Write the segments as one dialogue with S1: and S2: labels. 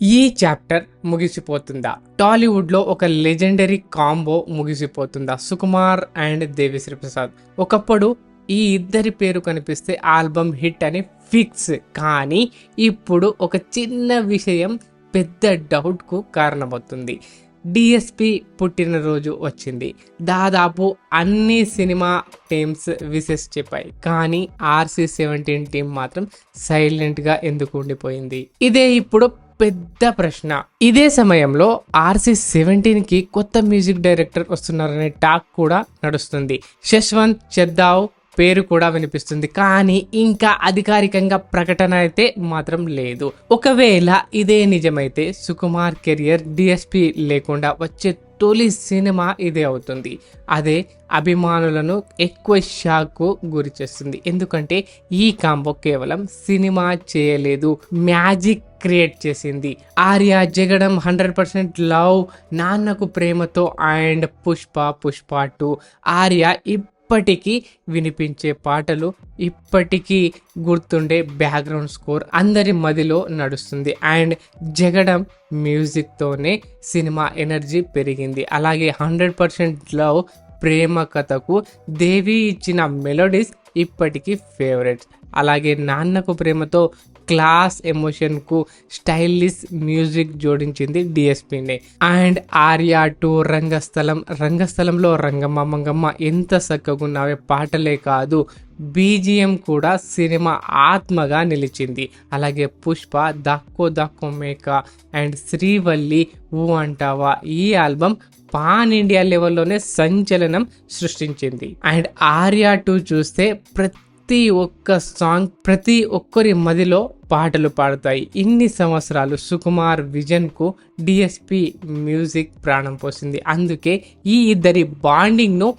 S1: ఈ చాప్టర్ ముగిసిపోతుందా? టాలీవుడ్ లో ఒక legendary combo ముగిసిపోతుందా? Sukumar and Devi Sri Prasad. ఒకప్పుడు ఈ ఇద్దరి పేరు కనిపిస్తే ఆల్బమ్ హిట్ అని ఫిక్స్. కానీ ఇప్పుడు ఒక చిన్న విషయం పెద్ద డౌట్ కు కారణమవుతుంది. డిఎస్పి పుట్టినరోజు వచ్చింది. దాదాపు అన్ని సినిమా టీమ్స్ విసెస్ చెప్పాయి. కానీ RC-17 టీం మాత్రం సైలెంట్ గా ఎందుకు ఉండిపోయింది? ఇదే ఇప్పుడు పెద్ద ప్రశ్న. ఇదే సమయంలో RC-17 కి కొత్త మ్యూజిక్ డైరెక్టర్ వస్తున్నారనే టాక్ కూడా నడుస్తుంది. శశ్వంత్ చెద్దావ్ పేరు కూడా వినిపిస్తుంది. కానీ ఇంకా అధికారికంగా ప్రకటన అయితే మాత్రం లేదు. ఒకవేళ ఇదే నిజమైతే సుకుమార్ కెరియర్ డిఎస్పి లేకుండా వచ్చే తొలి సినిమా ఇదే అవుతుంది. అదే అభిమానులను ఎక్కువ షాక్ గురి చేస్తుంది. ఎందుకంటే ఈ కాంబో కేవలం సినిమా చేయలేదు, మ్యాజిక్ క్రియేట్ చేసింది. ఆర్య జగడం 100% లవ్, నాన్నకు ప్రేమతో అండ్ పుష్ప 2. ఆర్య ఇప్పటికీ వినిపించే పాటలు, ఇప్పటికీ గుర్తుండే బ్యాక్గ్రౌండ్ స్కోర్ అందరి మదిలో నడుస్తుంది. అండ్ జగడం మ్యూజిక్ తోనే సినిమా ఎనర్జీ పెరిగింది. అలాగే 100% లవ్ ప్రేమ కథకు దేవి ఇచ్చిన మెలోడీస్ ఇప్పటికీ ఫేవరెట్స్. అలాగే నాన్నకు ప్రేమతో క్లాస్ ఎమోషన్ కు స్టైలిష్ మ్యూజిక్ జోడించింది డిఎస్పీనే. అండ్ ఆర్య 2 రంగస్థలంలో రంగమ్మ మంగమ్మ ఎంత చక్కగున్నావే పాటలే కాదు, బీజిఎం కూడా సినిమా ఆత్మగా నిలిచింది. అలాగే పుష్ప దాక్కో మేక అండ్ శ్రీవల్లి ఊ అంటావా ఈ ఆల్బమ్ పాన్ ఇండియా లెవెల్లోనే సంచలనం సృష్టించింది. అండ్ ఆర్య 2 చూస్తే ప్రతి ఒక్క సాంగ్ ప్రతి ఒక్కరి మదిలో పాటలు పాడుతాయి. ఇన్ని సంవత్సరాలు సుకుమార్ విజన్ కు డిఎస్పి మ్యూజిక్ ప్రాణం పోసింది. అందుకే ఈ ఇద్దరి బాండింగ్ ను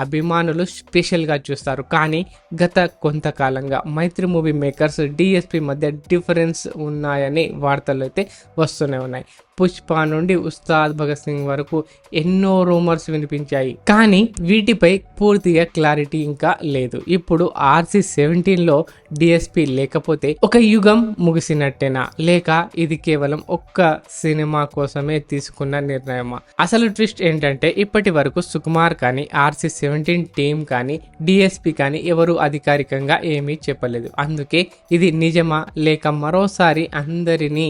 S1: అభిమానులు స్పెషల్గా చూస్తారు. కానీ గత కొంతకాలంగా మైత్రి మూవీ మేకర్స్ డిఎస్పి మధ్య డిఫరెన్స్ ఉన్నాయని వార్తలు అయితే వస్తూనే ఉన్నాయి. పుష్ప నుండి ఉస్తాద్ భగత్ సింగ్ వరకు ఎన్నో రూమర్స్ వినిపించాయి. కానీ వీటిపై పూర్తిగా క్లారిటీ ఇంకా లేదు. ఇప్పుడు RC-17 లో డిఎస్పి లేకపోతే ఒక యుగం ముగిసినట్టేనా, లేక ఇది కేవలం ఒక్క సినిమా కోసమే తీసుకున్న నిర్ణయమా? అసలు ట్విస్ట్ ఏంటంటే ఇప్పటి వరకు సుకుమార్ కానీ RC-17 టీం కానీ డిఎస్పి కానీ ఎవరు అధికారికంగా ఏమీ చెప్పలేదు. అందుకే ఇది నిజమా లేక మరోసారి అందరినీ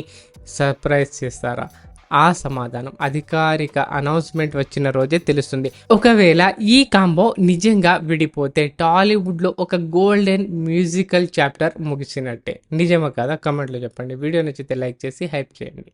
S1: సర్ప్రైజ్ చేస్తారా? ఆ సమాధానం అధికారిక అనౌన్స్మెంట్ వచ్చిన రోజే తెలుస్తుంది. ఒకవేళ ఈ కాంబో నిజంగా విడిపోతే టాలీవుడ్ లో ఒక గోల్డెన్ మ్యూజికల్ చాప్టర్ ముగిసినట్టే. నిజమా కదా? కమెంట్లో చెప్పండి. వీడియో నచ్చితే లైక్ చేసి హైప్ చేయండి.